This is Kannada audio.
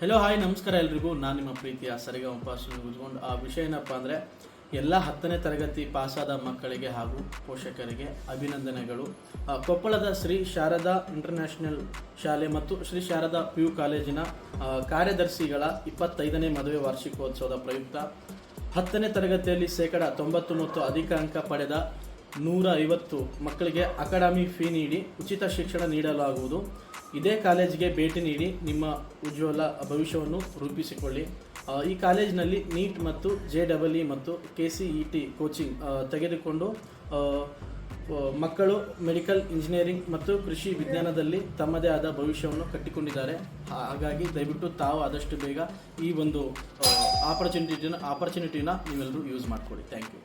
ಹೆಲೋ ಹಾಯ್ ನಮಸ್ಕಾರ ಎಲ್ರಿಗೂ. ನಾನು ನಿಮ್ಮ ಪ್ರೀತಿಯ ಸರಿಗಮಪ ಕೂತ್ಕೊಂಡು ಆ ವಿಷಯ ಏನಪ್ಪ ಅಂದರೆ ಎಲ್ಲ 10ನೇ ತರಗತಿ ಪಾಸಾದ ಮಕ್ಕಳಿಗೆ ಹಾಗೂ ಪೋಷಕರಿಗೆ ಅಭಿನಂದನೆಗಳು. ಕೊಪ್ಪಳದ ಶ್ರೀ ಶಾರದಾ ಇಂಟರ್ನ್ಯಾಷನಲ್ ಶಾಲೆ ಮತ್ತು ಶ್ರೀ ಶಾರದಾ PU ಕಾಲೇಜಿನ ಕಾರ್ಯದರ್ಶಿಗಳ 25ನೇ ಮದುವೆ ವಾರ್ಷಿಕೋತ್ಸವದ ಪ್ರಯುಕ್ತ 10ನೇ ತರಗತಿಯಲ್ಲಿ 90% ಮತ್ತು ಅಧಿಕ ಅಂಕ ಪಡೆದ 150 ಮಕ್ಕಳಿಗೆ ಅಕಾಡೆಮಿ ಫೀ ನೀಡಿ ಉಚಿತ ಶಿಕ್ಷಣ ನೀಡಲಾಗುವುದು. ಇದೇ ಕಾಲೇಜಿಗೆ ಭೇಟಿ ನೀಡಿ ನಿಮ್ಮ ಉಜ್ವಲ ಭವಿಷ್ಯವನ್ನು ರೂಪಿಸಿಕೊಳ್ಳಿ. ಈ ಕಾಲೇಜಿನಲ್ಲಿ ನೀಟ್ ಮತ್ತು JEE ಮತ್ತು KCET ಕೋಚಿಂಗ್ ತೆಗೆದುಕೊಂಡು ಮಕ್ಕಳು ಮೆಡಿಕಲ್ ಇಂಜಿನಿಯರಿಂಗ್ ಮತ್ತು ಕೃಷಿ ವಿಜ್ಞಾನದಲ್ಲಿ ತಮ್ಮದೇ ಆದ ಭವಿಷ್ಯವನ್ನು ಕಟ್ಟಿಕೊಂಡಿದ್ದಾರೆ. ಹಾಗಾಗಿ ದಯವಿಟ್ಟು ತಾವು ಆದಷ್ಟು ಬೇಗ ಈ ಒಂದು ಆಪರ್ಚುನಿಟಿನ ನೀವೆಲ್ಲರೂ ಯೂಸ್ ಮಾಡಿಕೊಳ್ಳಿ. Thank you.